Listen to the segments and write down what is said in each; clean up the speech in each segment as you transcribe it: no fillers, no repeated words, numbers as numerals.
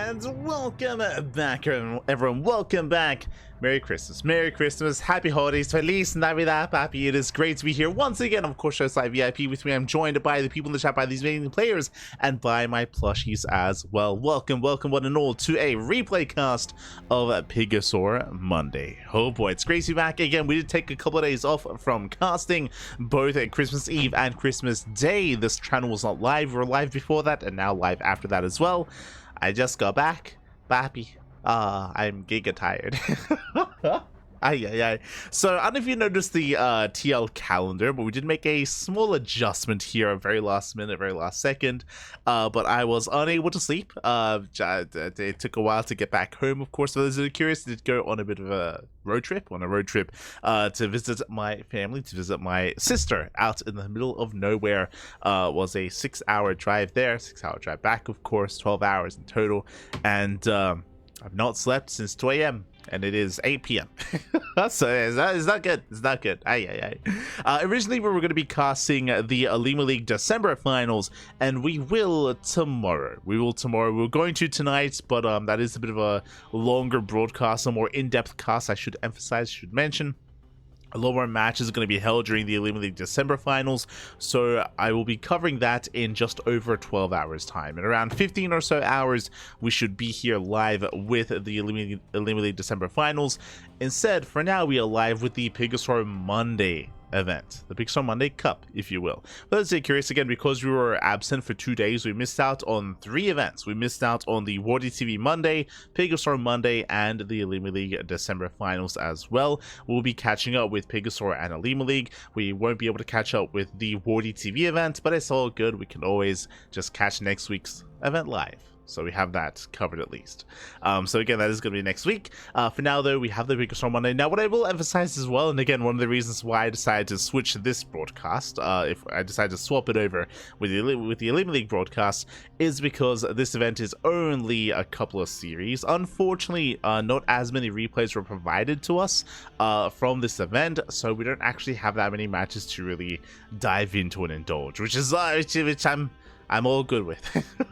And welcome back, everyone. Welcome back. Merry Christmas. Merry Christmas. Happy holidays. Feliz Navidad, Papi. It is great to be here once again. Of course, Showside VIP with me. I'm joined by the people in the chat, by these amazing players, and by my plushies as well. Welcome, one and all, to a replay cast of PiGosaur Monday. Oh boy, it's great to be back again. We did take a couple of days off from casting, both at Christmas Eve and Christmas Day. This channel was not live. We were live before that, and now live after that as well. I just got back, Papi. I'm giga tired. So I don't know if you noticed the TL calendar, but we did make a small adjustment here, very last minute, very last second. But I was unable to sleep. It took a while to get back home, of course. For those that are curious, I did go on a bit of a road trip, to visit my family, to visit my sister out in the middle of nowhere. Was a 6-hour drive there, 6-hour drive back, of course, 12 hours in total. And I've not slept since 2 a.m. and it is 8 p.m. So it's not good. It's not good. Originally, we were going to be casting the Alima League December finals, and we will tomorrow. We were going to tonight, but that is a bit of a longer broadcast, a more in-depth cast, I should mention. A lot more matches are going to be held during the Alima League December finals, so I will be covering that in just over 12 hours time. In around 15 or so hours, we should be here live with the Alima League December finals. Instead, for now, we are live with the PiGosaur Monday event, the PiGosaur Monday Cup, if you will. But let's say curious again, because we were absent for 2 days, we missed out on 3 events. We missed out on the Wardy TV Monday, PiGosaur Monday, and the Alima League December finals as well. We'll be catching up with PiGosaur and Alima League. We won't be able to catch up with the Wardy TV event, but it's all good. We can always just catch next week's event live. So we have that covered at least. So again, that is going to be next week. For now, though, we have the PiGosaur Monday. Now, what I will emphasize as well, and again, one of the reasons why I decided to switch this broadcast, if I decided to swap it over with the Alima League broadcast, is because this event is only a couple of series. Unfortunately, not as many replays were provided to us from this event, so we don't actually have that many matches to really dive into and indulge, which I'm all good with,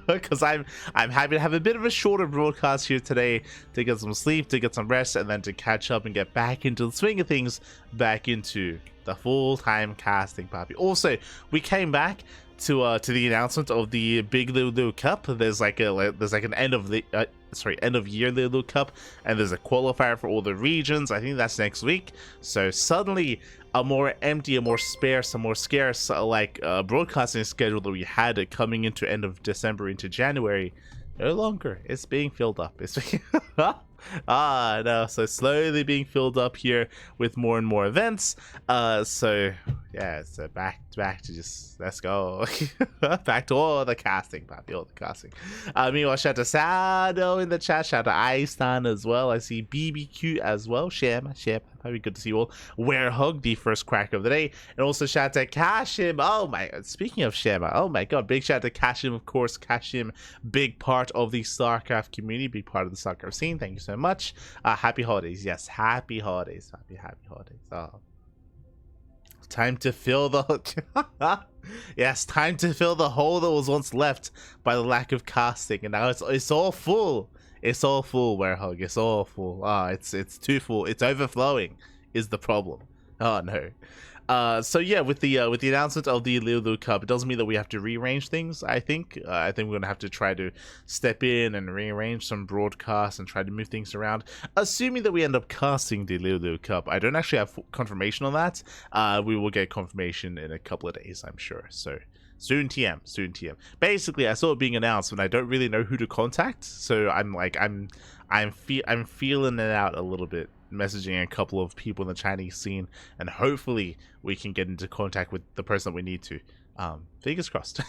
because I'm happy to have a bit of a shorter broadcast here today to get some sleep, to get some rest, and then to catch up and get back into the swing of things, back into the full-time casting, Papi. Also, we came back to the announcement of the Big Lulu Cup. There's like an end of year Lulu Cup, and there's a qualifier for all the regions. I think that's next week. So suddenly, a more empty, a more sparse, a more scarce broadcasting schedule that we had coming into end of December into January, no longer. It's being filled up. It's no, so slowly being filled up here with more and more events. So yeah, so back to just, let's go. Back to all the casting, Papi, all the casting. Meanwhile, shout out to Sado in the chat, shout out to Aistan as well. I see BBQ as well. Sham, Papi, good to see you all. Werehug, the first crack of the day. And also shout out to Kashim. Oh my, speaking of Shema, oh my god, big shout out to Kashim, of course. Kashim, big part of the StarCraft community, big part of the StarCraft scene. Thank you so much. Happy holidays. Yes, happy holidays. Happy holidays. Oh, time to fill the yes, time to fill the hole that was once left by the lack of casting, and now it's all full. It's all full, Werehug. It's all full. It's too full. It's overflowing is the problem. Oh no. So yeah, with the announcement of the Lulu Cup, it doesn't mean that we have to rearrange things. I think we're gonna have to try to step in and rearrange some broadcasts and try to move things around. Assuming that we end up casting the Lulu Cup, I don't actually have confirmation on that. We will get confirmation in a couple of days, I'm sure. So soon TM. Basically, I saw it being announced, and I don't really know who to contact. So I'm feeling it out a little bit, messaging a couple of people in the Chinese scene, and hopefully we can get into contact with the person that we need to. Fingers crossed.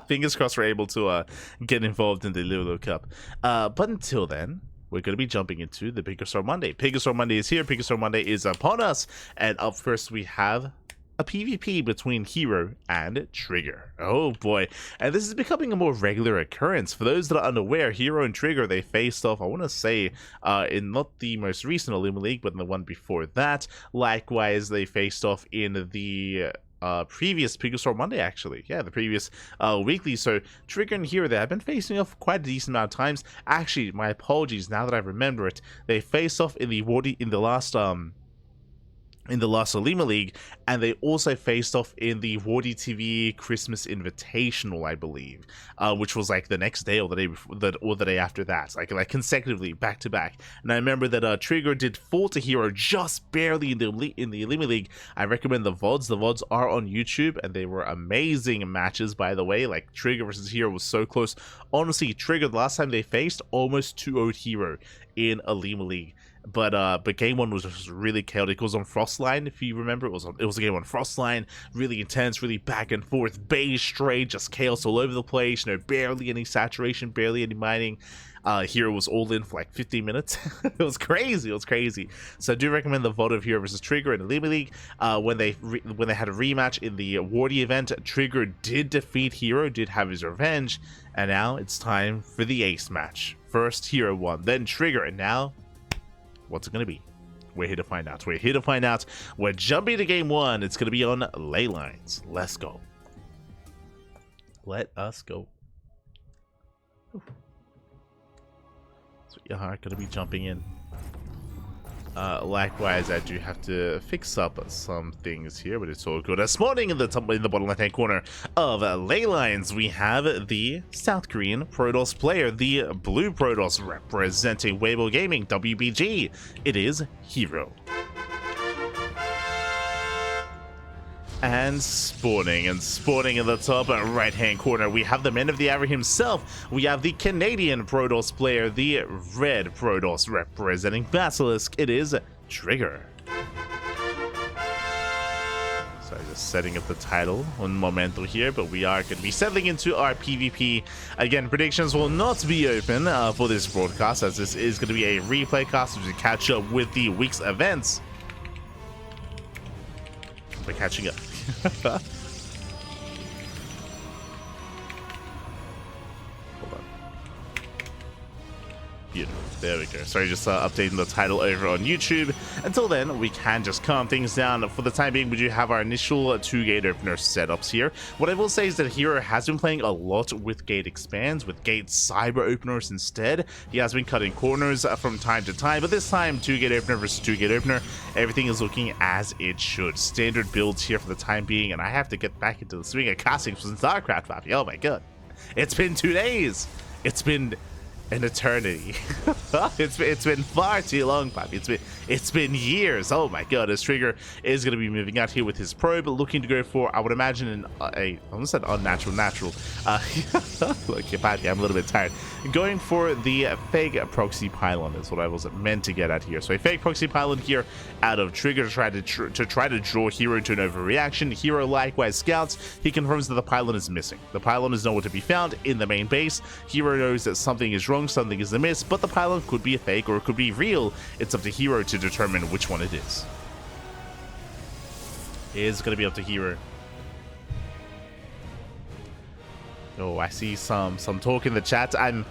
Fingers crossed we're able to get involved in the Lulu Cup. But until then, we're going to be jumping into the PiGosaur Monday. PiGosaur Monday is here. PiGosaur Monday is upon us. And up first we have a PvP between herO and Trigger. Oh boy. And this is becoming a more regular occurrence. For those that are unaware, herO and Trigger, they faced off, I want to say, in not the most recent Alima League, but in the one before that. Likewise, they faced off in the previous PiGosaur Monday, actually. Yeah, the previous weekly. So Trigger and Hero, they have been facing off quite a decent amount of times. Actually, my apologies, now that I remember it, they faced off in the last Alima League, and they also faced off in the Wardy TV Christmas Invitational, I believe, which was like the next day or the day before, or the day after that, like consecutively back to back. And I remember that Trigger did fall to Hero just barely in the Alima League. I recommend the VODs. The VODs are on YouTube, and they were amazing matches, by the way. Like Trigger versus Hero was so close. Honestly, Trigger, the last time they faced, almost 2-0'd Hero in Alima League. But game one was just really chaotic. It was on Frostline, if you remember. It was a game on Frostline, really intense, really back and forth, beige straight, just chaos all over the place. You know, barely any saturation, barely any mining. Hero was all in for like 15 minutes. It was crazy. It was crazy. So I do recommend the VOD of Hero versus Trigger in the Alima League. When they had a rematch in the Wardy event, Trigger did defeat Hero, did have his revenge, and now it's time for the Ace match. First Hero won, then Trigger, and now, what's it going to be? We're here to find out. We're here to find out. We're jumping to game one. It's going to be on Ley Lines. Let's go. Let us go. So you are going to be jumping in. Likewise, I do have to fix up some things here, but it's all good. This morning in the bottom left-hand corner of Ley Lines, we have the South Korean Protoss player, the blue Protoss representing Weibo Gaming, WBG. It is herO. And spawning in the top right-hand corner, we have the man of the hour himself. We have the Canadian Protoss player, the red Protoss representing Basilisk. It is Trigger. So just setting up the title on Momento here, but we are going to be settling into our PvP. Again, predictions will not be open for this broadcast, as this is going to be a replay cast to catch up with the week's events. We're catching up. Hold on. Beautiful. There we go. Sorry, just updating the title over on YouTube. Until then, we can just calm things down. For the time being, we do have our initial 2 gate opener setups here. What I will say is that Hero has been playing a lot with gate expands, with gate cyber openers instead. He has been cutting corners from time to time, but this time, 2 gate opener versus 2 gate opener, everything is looking as it should. Standard builds here for the time being, and I have to get back into the swing of casting some StarCraft, Papi. Oh my god. It's been 2 days. It's been an eternity. it's been far too long, Papi. It's been years. Oh my god. This Trigger is going to be moving out here with his probe, looking to go for, I would imagine, I almost said unnatural natural. Look, Papi, I'm a little bit tired. Going for the fake proxy pylon is what I was meant to get at here. So a fake proxy pylon here out of Trigger to try to draw Hero to an overreaction. Hero likewise scouts. He confirms that the pylon is missing. The pylon is nowhere to be found in the main base. Hero knows that something is wrong, something is amiss, but the pylon could be a fake or it could be real. It's up to Hero to determine which one it is. It's going to be up to Hero. Oh, I see some talk in the chat. I'm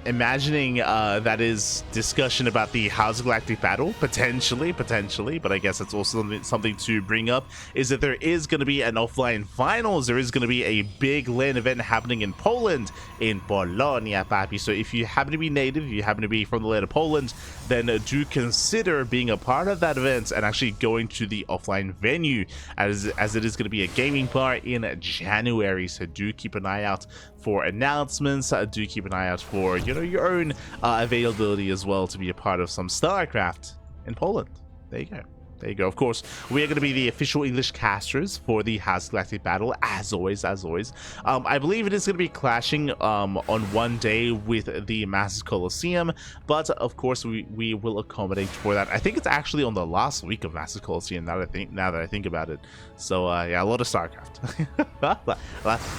imagining that is discussion about the House Galactic battle, potentially, but I guess it's also something to bring up, is that there is going to be an offline finals. There is going to be a big LAN event happening in Poland, in Polonia, Papi. So if you happen to be native, if you happen to be from the land of Poland, then do consider being a part of that event and actually going to the offline venue, as it is going to be a gaming bar in January. So do keep an eye out for announcements. Do keep an eye out for, you know, your own availability as well to be a part of some StarCraft in Poland. There you go. There you go. Of course, we are going to be the official English casters for the House Galactic battle, as always. I believe it is going to be clashing on one day with the Masters Coliseum, but of course, we will accommodate for that. I think it's actually on the last week of Masters Coliseum, now that I think about it. So, yeah, a lot of StarCraft. a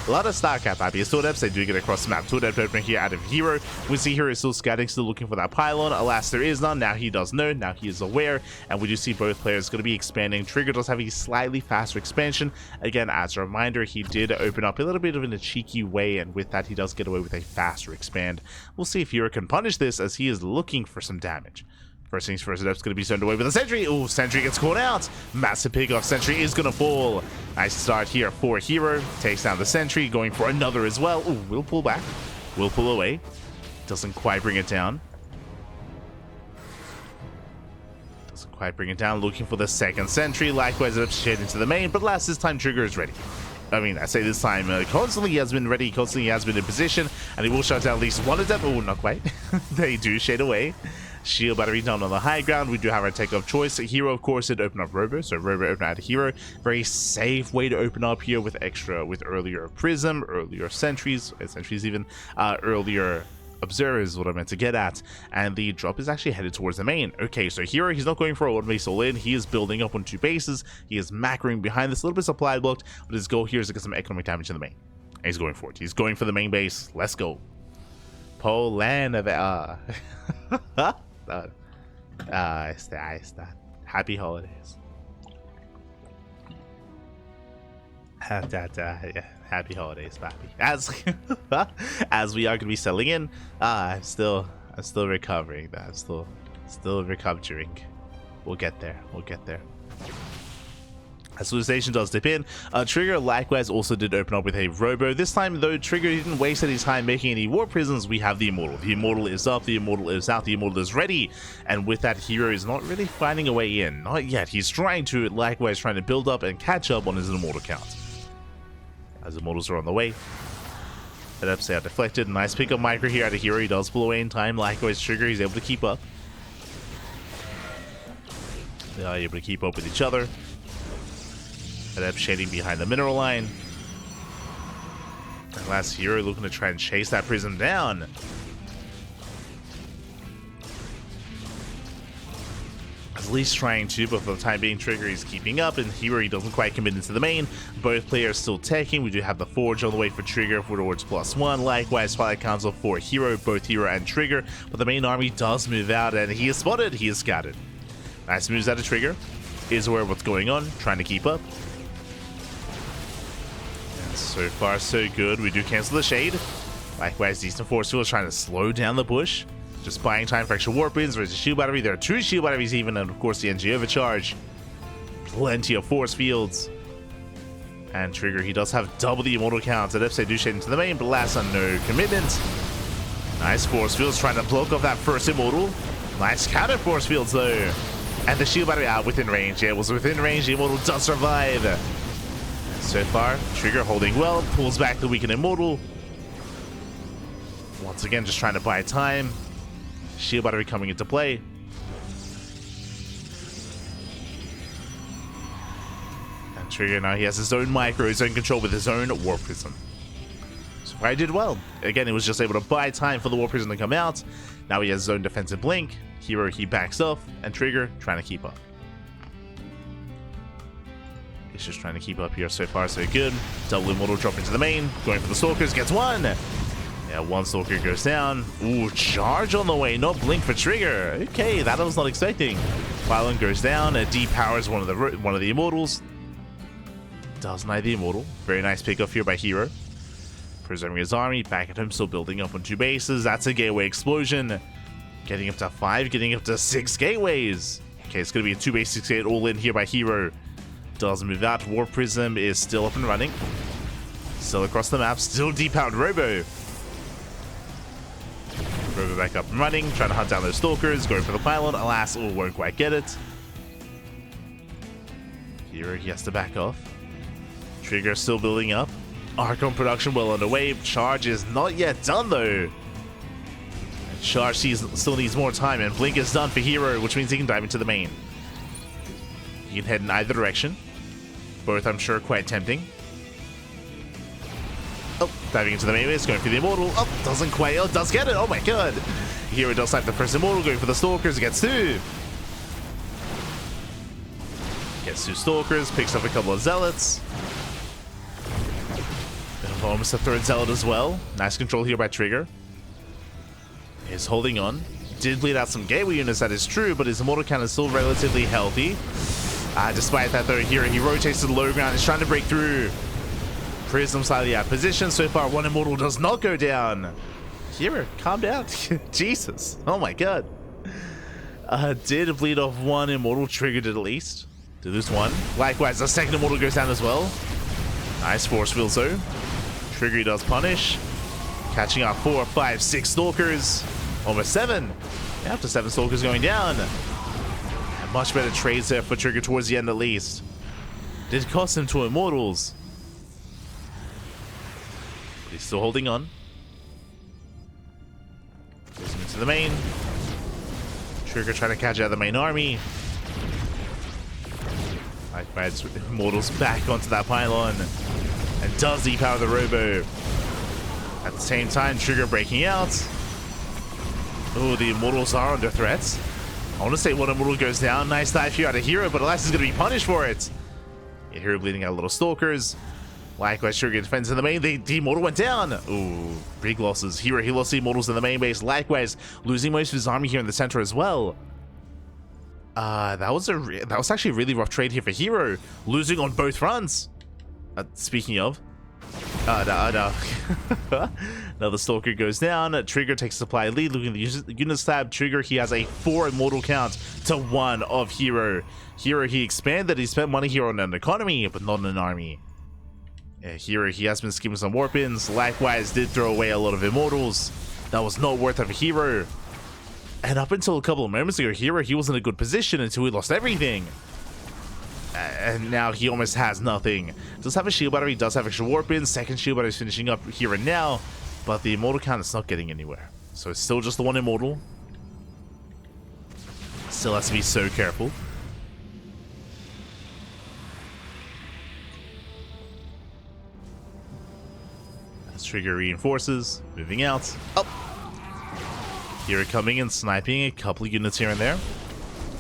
lot of StarCraft, Papi. Sword Depths, they do get across the map. Sword Depth opening here out of Hero. We see Hero is still scouting, still looking for that pylon. Alas, there is none. Now he does know. Now he is aware, and we do see both players going to be expanding. Trigger does have a slightly faster expansion. Again, as a reminder, he did open up a little bit of in a cheeky way, and with that, he does get away with a faster expand. We'll see if Hero can punish this, as he is looking for some damage. First things first, Adept's going to be zoned away with a sentry. Oh, sentry gets caught out. Massive pick off. Sentry is going to fall. Nice start here for herO. Takes down the sentry, going for another as well. Oh, will pull back. Will pull away. Doesn't quite bring it down. Doesn't quite bring it down. Looking for the second sentry. Likewise, Adept's heading into the main, but last this time, Trigger is ready. I mean, I say this time, constantly he has been ready, constantly he has been in position, and he will shut down at least one Adept. Oh, not quite. They do shade away. Shield battery down on the high ground. We do have our take of choice. herO, of course, did open up herO, so herO opened out herO. Very safe way to open up here with earlier prism, earlier sentries even, earlier observers is what I meant to get at. And the drop is actually headed towards the main. Okay, so herO, he's not going for a one base all in. He is building up on 2 bases. He is macroing behind this, a little bit supply blocked, but his goal here is to get some economic damage in the main. And he's going for it. He's going for the main base. Let's go. Poland of está. Happy holidays. Happy holidays, papi. As we are going to be settling in, I'm still recovering. I'm still recovering. We'll get there. As the station does dip in, Trigger likewise also did open up with a robo. This time though, Trigger didn't waste any time making any war prisons. We have the Immortal. The Immortal is up, the Immortal is out, the Immortal is ready. And with that, herO is not really finding a way in. Not yet. He's trying to, likewise trying to build up and catch up on his Immortal count. As Immortals are on the way. Adepts are deflected. Nice pick up micro here out of herO. He does pull away in time. Likewise, Trigger, he's able to keep up. They are able to keep up with each other. Adept shading behind the mineral line. And last herO looking to try and chase that prism down. At least trying to, but for the time being, Trigger is keeping up, and herO he doesn't quite commit into the main. Both players still taking. We do have the Forge on the way for Trigger for towards +1. Likewise, Twilight Council for herO, both herO and Trigger. But the main army does move out, and he is spotted. He is scouted. Nice moves out of Trigger. Is aware of what's going on, trying to keep up. So far, so good. We do cancel the shade. Likewise, decent force field trying to slow down the push. Just buying time for extra warp ins. There's a shield battery. There are 2 shield batteries even, and of course the NG overcharge. Plenty of force fields. And Trigger, he does have double the Immortal count. Adepts do shade into the main, but last on no commitment. Nice force fields trying to block off that first Immortal. Nice counter force fields though. And the shield battery out within range. Yeah, it was within range. The Immortal does survive. So far, Trigger holding well, pulls back the weakened Immortal. Once again, just trying to buy time. Shield battery coming into play. And Trigger now, he has his own micro, his own control with his own Warp Prism. So far, he did well. Again, he was just able to buy time for the Warp Prism to come out. Now he has his own defensive blink. herO, he backs off, and Trigger trying to keep up. He's just trying to keep up here. So far, so good. Double Immortal drop into the main. Going for the Stalkers. Gets one. Yeah, one Stalker goes down. Ooh, charge on the way. No blink for Trigger. Okay, that I was not expecting. Pylon goes down. Depowers one of the Immortals. Does knight the Immortal. Very nice pickup here by herO. Preserving his army. Back at home, still building up on 2 bases. That's a gateway explosion. Getting up to 5. Getting up to 6 gateways. Okay, it's going to be a 2-base 6-gate all in here by herO. Does move out. Warp Prism is still up and running. Still across the map. Still depowered robo. Robo back up and running. Trying to hunt down those Stalkers. Going for the pylon. Alas, won't quite get it. herO, he has to back off. Trigger still building up. Archon production well underway. Charge is not yet done though. Charge still needs more time, and Blink is done for herO, which means he can dive into the main. He can head in either direction. Both, I'm sure, quite tempting. Oh, diving into the main base, going for the Immortal. Oh, doesn't quite. Oh, does get it. Oh my god. herO does snipe the first Immortal, going for the Stalkers. Gets 2. Gets 2 Stalkers, picks up a couple of Zealots. Almost a 3rd Zealot as well. Nice control here by Trigger. Is holding on. Did bleed out some gateway units, that is true, but his Immortal count is still relatively healthy. Despite that though, here he rotates to the low ground. He's trying to break through. Prism slightly out of position. So far, 1 Immortal does not go down. herO, calm down. Jesus. Oh my god. Did bleed off one immortal, triggered it at least. Did lose one. Likewise, the second immortal goes down as well. Nice force field though. Trigger does punish. Catching up 4, 5, 6 stalkers. Almost 7. After 7 stalkers going down. And much better trades there for Trigger towards the end at least. Did cost him 2 immortals. But he's still holding on. Goes into the main. Trigger trying to catch out the main army. Likewise, immortals back onto that pylon. And does depower the robo. At the same time, Trigger breaking out. Oh, the immortals are under threat. I want to say one immortal goes down. Nice dive here out of herO, but Elias is going to be punished for it. Yeah, herO bleeding out little stalkers. Likewise, Trigger defends in the main. The immortal went down. Ooh, big losses. herO, he lost the immortals in the main base. Likewise, losing most of his army here in the center as well. That was actually a really rough trade here for herO. Losing on both fronts. Speaking of. No. Another stalker goes down. Trigger takes a supply lead. Looking at the unit stab. Trigger, he has a 4 immortal count to 1 of herO. herO, he expanded. He spent money here on an economy, but not on an army. Yeah, herO, he has been skimming some warp-ins. Likewise, did throw away a lot of immortals. That was not worth it for herO. And up until a couple of moments ago, herO, he was in a good position until he lost everything. And now he almost has nothing. Does have a shield battery, does have extra warp-ins. Second shield battery is finishing up here and now. But the immortal count is not getting anywhere. So it's still just the 1 immortal. Still has to be so careful. As Trigger reinforces, moving out. Oh! herO coming and sniping a couple of units here and there.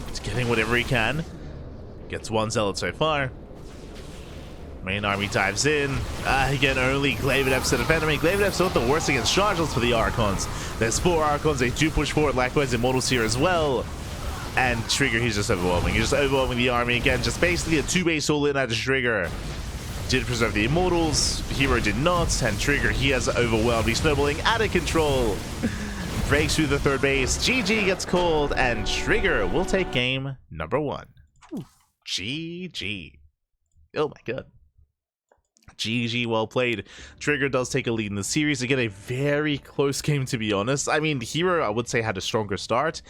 He's getting whatever he can. Gets 1 zealot so far. Main army dives in. Again, only Glaive Adepts to defend him. Glaive Adepts not the worst against charges for the Archons. There's 4 Archons. They do push forward. Likewise, Immortals here as well. And Trigger, he's just overwhelming. He's just overwhelming the army again. Just basically a 2-base all in at Trigger. Did preserve the Immortals. herO did not. And Trigger, he has overwhelmed. He's snowballing out of control. Breaks through the 3rd base. GG gets called. And Trigger will take game number 1. GG. Oh my god. GG, well played. Trigger does take a lead in the series. Again, a very close game, to be honest. I mean, herO, I would say, had a stronger start.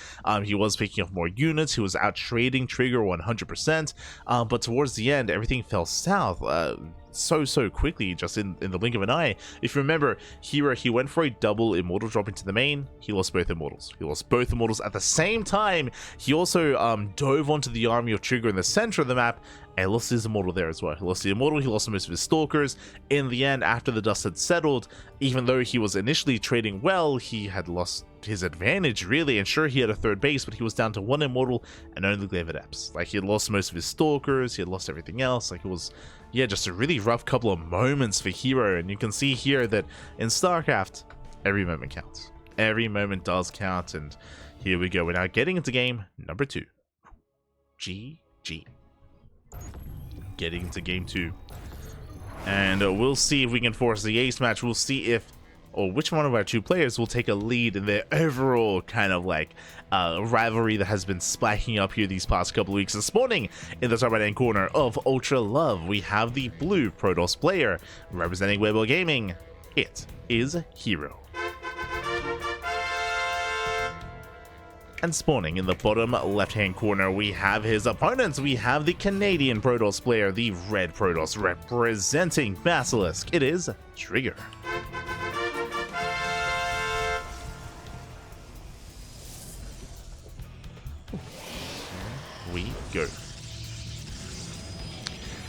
He was picking up more units. He was out trading Trigger 100%. But towards the end, everything fell south. So quickly, just in the blink of an eye. If you remember, herO, he went for a double immortal drop into the main. He lost both immortals. He lost both immortals at the same time. He also dove onto the army of Trigger in the center of the map and lost his immortal there as well. He lost the immortal, he lost most of his stalkers. In the end, after the dust had settled, even though he was initially trading well, he had lost his advantage, really. And sure, he had a 3rd base, but he was down to 1 immortal and only Glaive Adepts. Like, he had lost most of his stalkers, he had lost everything else. Like, it was, yeah, just a really rough couple of moments for herO. And you can see here that in StarCraft, every moment counts. Every moment does count. And here we go. We're now getting into game number 2. GG. Getting into game 2. And we'll see if we can force the ace match. We'll see if, or which one of our 2 players will take a lead in their overall kind of like rivalry that has been spiking up here these past couple of weeks. This morning, in the top right hand corner of Ultra Love, we have the blue Protoss player representing Weibo Gaming. It is herO. And spawning in the bottom left-hand corner, we have his opponents. We have the Canadian Protoss player, the red Protoss, representing Basilisk. It is Trigger. We go.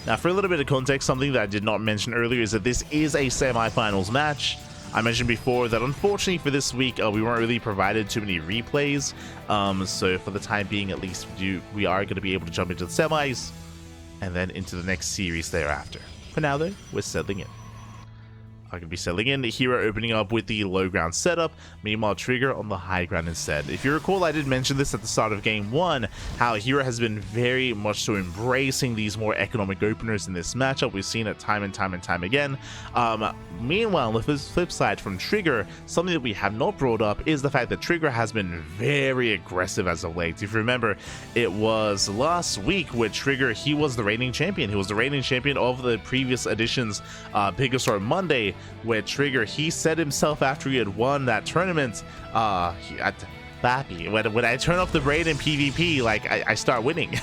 Now, for a little bit of context, something that I did not mention earlier is that this is a semi-finals match. I mentioned before that unfortunately for this week, we weren't really provided too many replays. So for the time being, at least, we are going to be able to jump into the semis and then into the next series thereafter. For now, though, we're settling in. I could be settling in. herO opening up with the low ground setup. Meanwhile, Trigger on the high ground instead. If you recall, I did mention this at the start of game 1, how herO has been very much so embracing these more economic openers in this matchup. We've seen it time and time and time again. Meanwhile, on the flip side from Trigger, something that we have not brought up is the fact that Trigger has been very aggressive as of late. If you remember, it was last week where Trigger, he was the reigning champion. He was the reigning champion of the previous edition's PiGosaur Monday, where Trigger, he said himself after he had won that tournament, Bappy, when I turn off the brain in PvP, like, I start winning.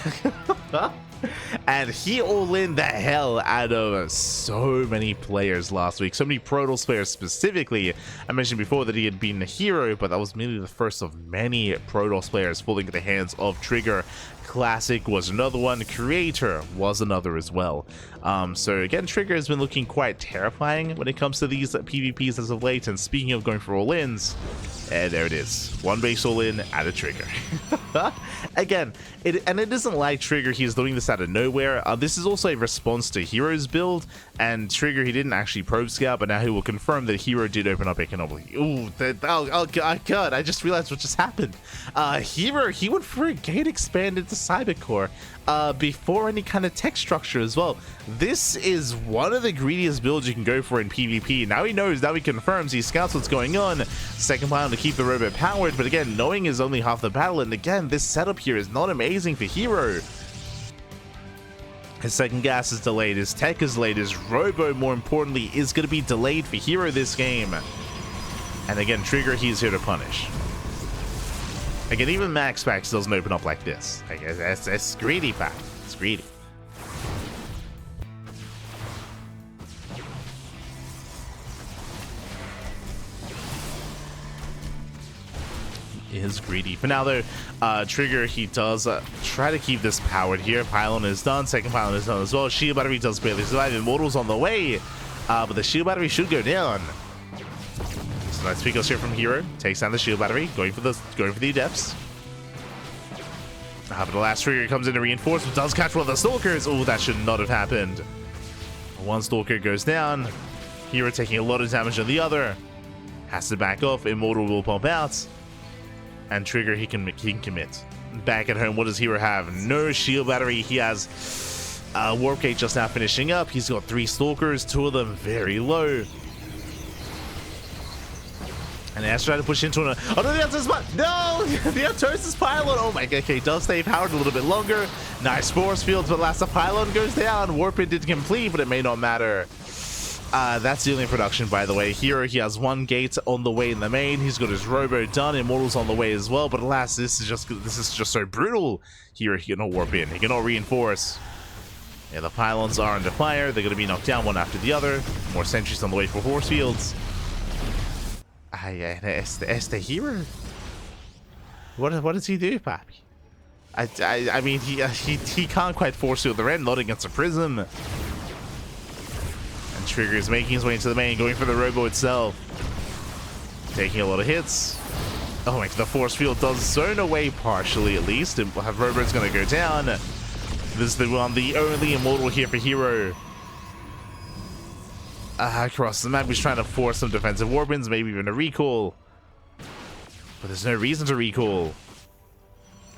And he all-in the hell out of so many players last week, so many Protoss players specifically. I mentioned before that he had been a herO, but that was merely the first of many Protoss players falling into the hands of Trigger. Classic was another one, Creator was another as well. So again, Trigger has been looking quite terrifying when it comes to these PvPs as of late. And speaking of going for all-ins, there it is, one base all-in at a Trigger. Again, it isn't like Trigger, he's doing this out of nowhere. This is also a response to herO's build, and Trigger, he didn't actually probe scout, but now he will confirm that herO did open up economically. Ooh, oh god, I just realized what just happened. herO, he went for a gate expand into Cybercore before any kind of tech structure as well. This is one of the greediest builds you can go for in PvP. Now he knows, now he confirms, he scouts what's going on. Second pylon to keep the robot powered, but again, knowing is only half the battle, and again, this setup here is not amazing for herO. His second gas is delayed, his tech is delayed, his robo, more importantly, is going to be delayed for herO this game. And again, Trigger, he's here to punish. Again, even max packs doesn't open up like this. Like, it's greedy, pack. It's greedy. Is greedy. For now, though, Trigger, he does try to keep this powered here. Pylon is done. Second pylon is done as well. Shield battery does barely survive. Immortal's on the way, but the shield battery should go down. So nice PiGosaur here from herO. Takes down the shield battery. Going for the adepts. But the last Trigger comes in to reinforce, but does catch one of the stalkers. Oh, that should not have happened. One stalker goes down. herO taking a lot of damage on the other. Has to back off. Immortal will pump out. And Trigger, he can commit. Back at home, what does herO have? No shield battery. He has Warp Gate just now finishing up. He's got 3 stalkers, 2 of them very low. And he has to try to push into an... Oh no, the Autosis No! The Autosis pylon! Oh my god, okay, does stay powered a little bit longer. Nice force fields, but last the pylon goes down. Warp It did complete, but it may not matter. That's the only production, by the way. herO, he has 1 gate on the way in the main. He's got his robo done. Immortal's on the way as well. But alas, this is just so brutal. herO, he cannot warp in. He cannot reinforce. Yeah, the pylons are under fire. They're going to be knocked down one after the other. More sentries on the way for force fields. Este herO. What does he do, Pappy? I mean, he can't quite force field the end, not against a prism. Trigger is making his way into the main, going for the robo itself. Taking a lot of hits. Oh my god, the force field does zone away partially at least. And robo's going to go down. This is the only immortal here for herO. Across the map, he's trying to force some defensive warbins, maybe even a recall. But there's no reason to recall.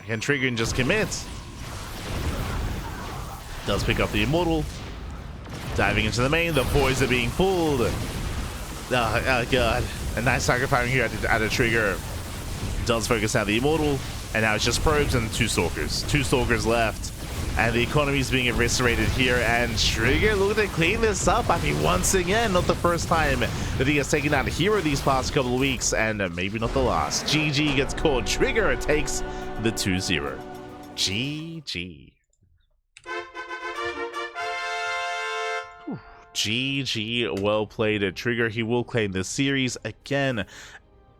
Again, Trigger and just commit. Does pick up the immortal. Diving into the main, the boys are being pulled. Oh god. A nice target firing here at a Trigger. Does focus down the immortal. And now it's just probes and 2 stalkers. 2 stalkers left. And the economy is being eviscerated here. And Trigger looking to clean this up. I mean, once again, not the first time that he has taken out herO these past couple of weeks. And maybe not the last. GG gets called. Trigger takes the 2-0. GG. GG, well played at Trigger. He will claim this series again.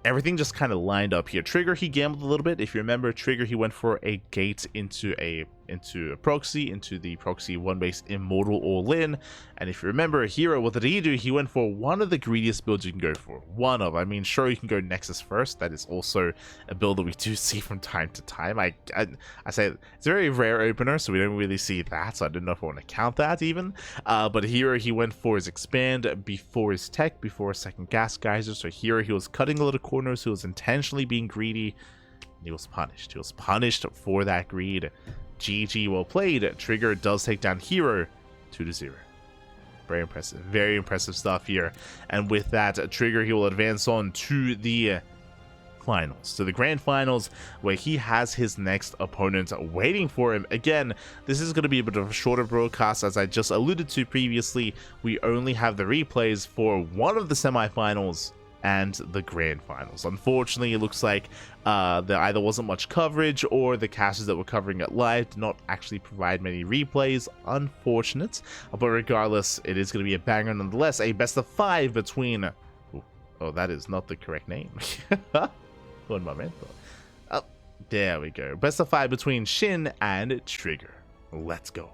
Everything just kind of lined up here. Trigger, he gambled a little bit. If you remember, Trigger, he went for a gate into a into a proxy, into the proxy 1-base Immortal all-in. And if you remember, herO, what did he do? He went for one of the greediest builds you can go for. One of, I mean, sure, you can go Nexus first. That is also a build that we do see from time to time. I say it's a very rare opener, so we don't really see that, so I don't know if I want to count that even. But herO, he went for his expand before his tech, before his second gas geyser. So herO, he was cutting a lot of corners, he was intentionally being greedy. He was punished. He was punished for that greed. GG, well played. Trigger does take down herO 2-0. Very impressive stuff here. And with that, Trigger, he will advance on to the finals, to the grand finals, where he has his next opponent waiting for him. Again, this is going to be a bit of a shorter broadcast. As I just alluded to previously, we only have the replays for one of the semifinals and the grand finals. Unfortunately, it looks like there either wasn't much coverage, or the casters that were covering it live did not actually provide many replays. Unfortunate, but regardless, it is going to be a banger nonetheless. A best of 5 between... Oh, that is not the correct name. Un momento. Oh, there we go. Best of 5 between Shin and Trigger. Let's go.